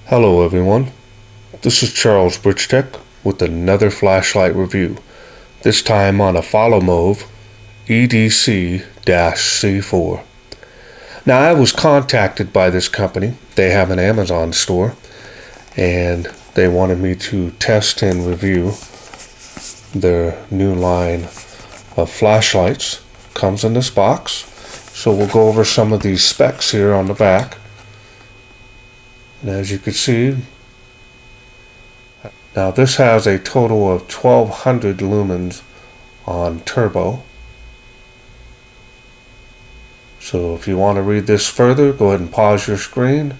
Hello everyone, this is Charles BridgTec with another flashlight review, this time on a FOLOMOV EDC-C4. Now I was contacted by this company. They have an Amazon store and they wanted me to test and review their new line of flashlights. Comes in this box, so we'll go over some of these specs here on the back. And as you can see, now this has a total of 1200 lumens on turbo. So if you want to read this further, go ahead and pause your screen.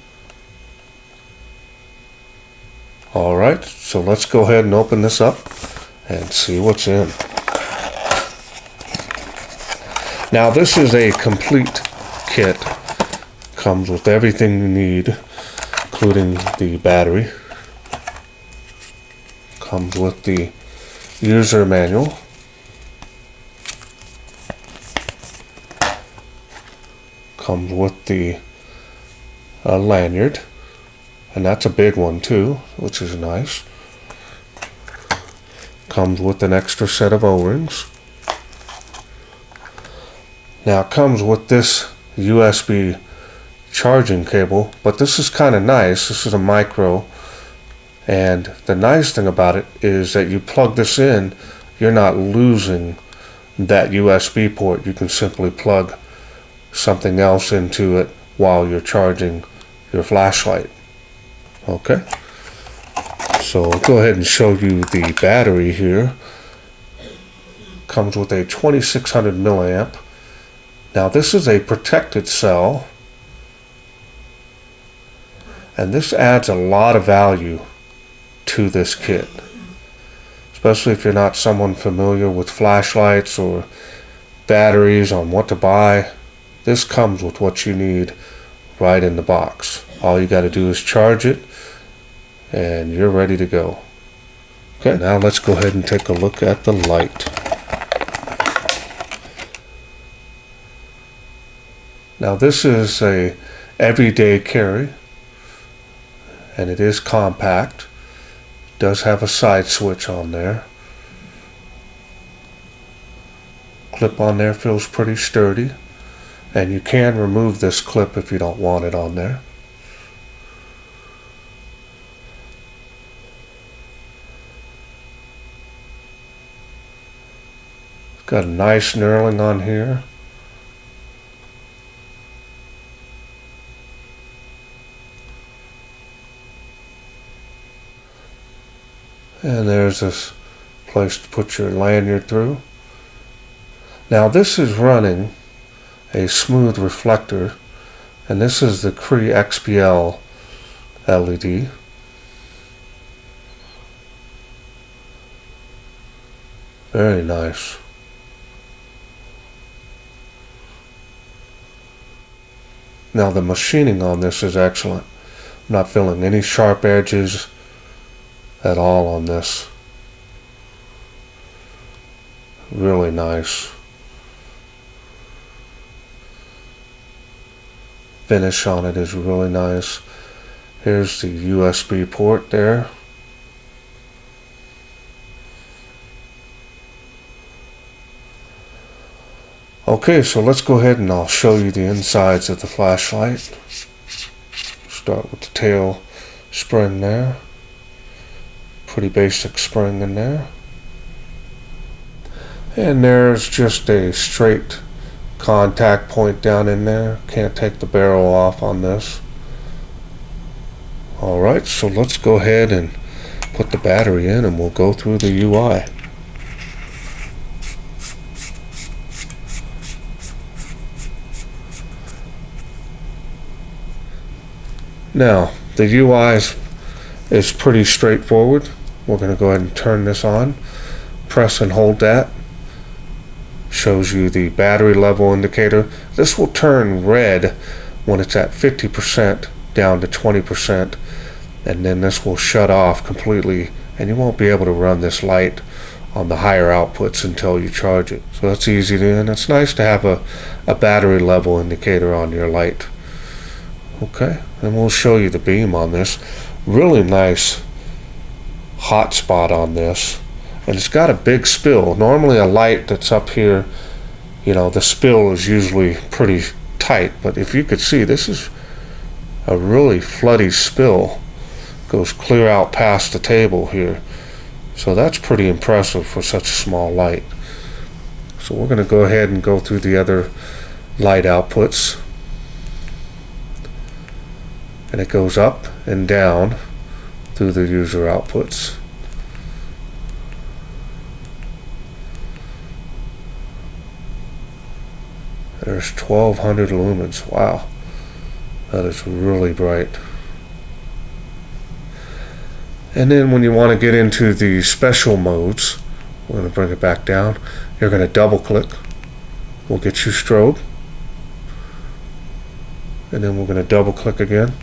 Alright, so let's go ahead and open this up and see what's in. Now this is a complete kit. Comes with everything you need, including the battery. Comes with the user manual. Comes with the lanyard, and that's a big one too, which is nice. Comes with an extra set of O-rings. Now it comes with this USB charging cable, but this is kind of nice. This is a micro, and the nice thing about it is that you plug this in, you're not losing that USB port. You can simply plug something else into it while you're charging your flashlight. Okay, so I'll go ahead and show you the battery here. Comes with a 2600 milliamp. Now this is a protected cell, and this adds a lot of value to this kit, especially if you're not someone familiar with flashlights or batteries on what to buy. This comes with what you need right in the box. All you got to do is charge it and you're ready to go. Okay, now let's go ahead and take a look at the light. Now this is a everyday carry, and it is compact. It does have a side switch on there. Clip on there feels pretty sturdy, and you can remove this clip if you don't want it on there. It's got a nice knurling on here. And there's this place to put your lanyard through. Now this is running a smooth reflector, and this is the Cree XPL LED. Very nice. Now the machining on this is excellent. I'm not feeling any sharp edges at all on this. Really nice. Finish on it is really nice. Here's the USB port there. Okay, so let's go ahead and I'll show you the insides of the flashlight. Start with the tail spring there. Pretty basic spring in there. And there's just a straight contact point down in there. Can't take the barrel off on this. Alright, so let's go ahead and put the battery in and we'll go through the UI. Now, the UI is pretty straightforward. We're going to go ahead and turn this on. Press and hold that. Shows you the battery level indicator. This will turn red when it's at 50% down to 20%, and then this will shut off completely, and you won't be able to run this light on the higher outputs until you charge it. So that's easy to do, and it's nice to have a battery level indicator on your light. Okay, and we'll show you the beam on this. Really nice hot spot on this, and it's got a big spill. Normally a light that's up here, you know, the spill is usually pretty tight, but if you could see, this is a really floody spill. Goes clear out past the table here, so that's pretty impressive for such a small light. So we're going to go ahead and go through the other light outputs, and it goes up and down through the user outputs. There's 1200 lumens. Wow, that is really bright. And then when you want to get into the special modes, we're going to bring it back down. You're going to double click. We'll get you strobe. And then we're going to double click again.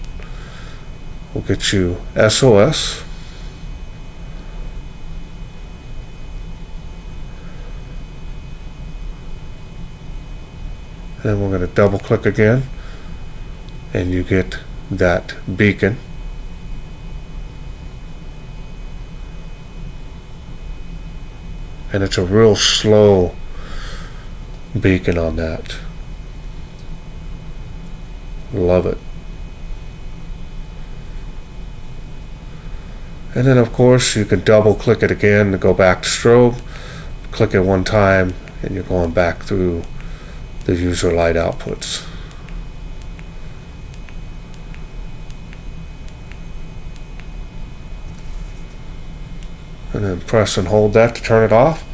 We'll get you SOS. And then we're going to double click again, and you get that beacon. And it's a real slow beacon on that. Love it. And then of course you can double click it again to go back to strobe. Click it one time and you're going back through the user light outputs. And then press and hold that to turn it off.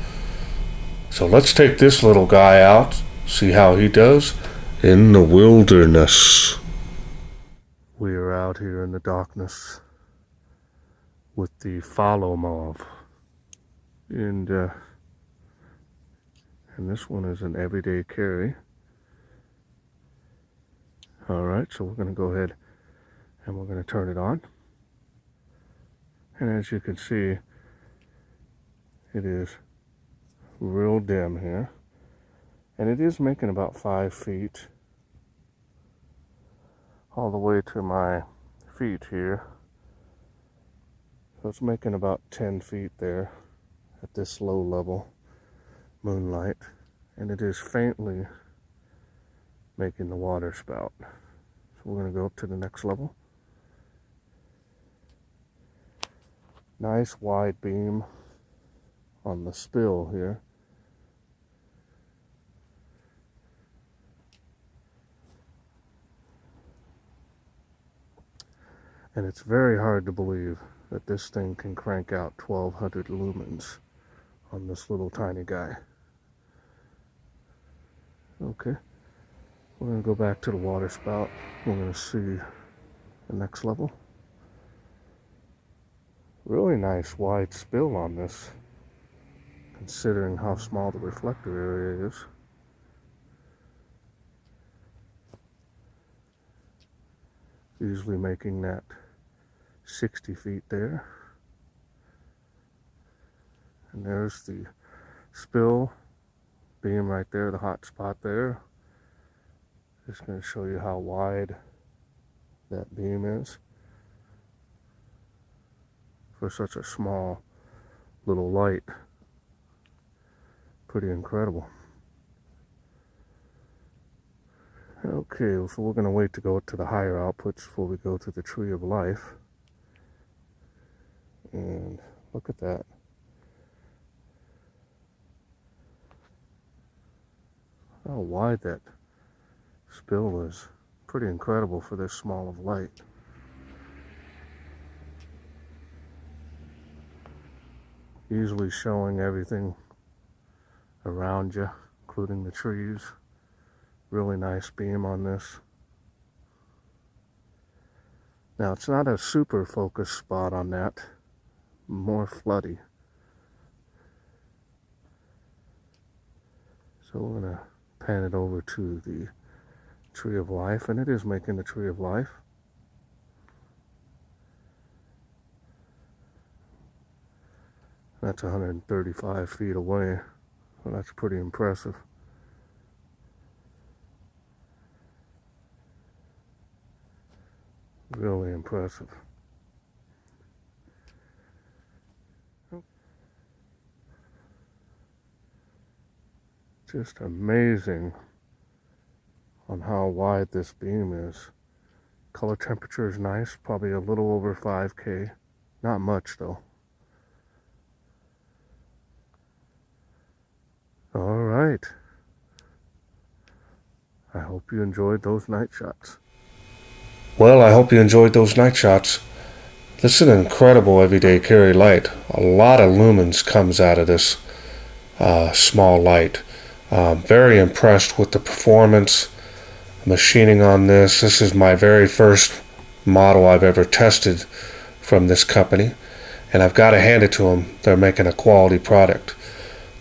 So let's take this little guy out, see how he does in the wilderness. We are out here in the darkness with the FOLOMOV, and this one is an everyday carry. Alright, so we're going to go ahead and we're going to turn it on. And as you can see, it is real dim here, and it is making about 5 feet all the way to my feet here. So it's making about 10 feet there at this low level moonlight, and it is faintly making the water spout. So we're going to go up to the next level. Nice wide beam on the spill here. And it's very hard to believe that this thing can crank out 1200 lumens on this little tiny guy. Okay, we're going to go back to the water spout. We're going to see the next level. Really nice wide spill on this, considering how small the reflector area is. Usually making that 60 feet there. And there's the spill beam right there, the hot spot there. Just going to show you how wide that beam is for such a small little light. Pretty incredible. Okay, so we're going to wait to go to the higher outputs before we go to the tree of life. And look at that. How wide that spill is. Pretty incredible for this small of light. Easily showing everything around you, including the trees. Really nice beam on this. Now it's not a super focus spot on that, more floody. So we're going to pan it over to the tree of life, and it is making the tree of life. That's 135 feet away, so that's pretty impressive. Really impressive. Just amazing on how wide this beam is. Color temperature is nice, probably a little over 5K. Not much though. Alright. I hope you enjoyed those night shots. Well, I hope you enjoyed those night shots. This is an incredible everyday carry light. A lot of lumens comes out of this small light. Very impressed with the performance, machining on this. This is my very first model I've ever tested from this company, and I've got to hand it to them. They're making a quality product.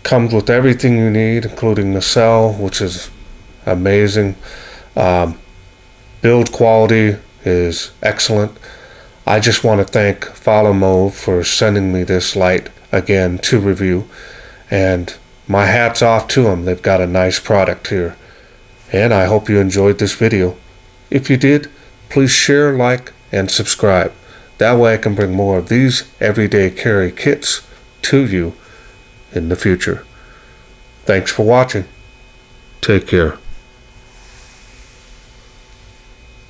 Comes with everything you need, including the cell, which is amazing. Build quality is excellent. I just want to thank FOLOMOV for sending me this light again to review, and my hat's off to them. They've got a nice product here, and I hope you enjoyed this video. If you did, please share, like, and subscribe. That way I can bring more of these everyday carry kits to you in the future. Thanks for watching. Take care.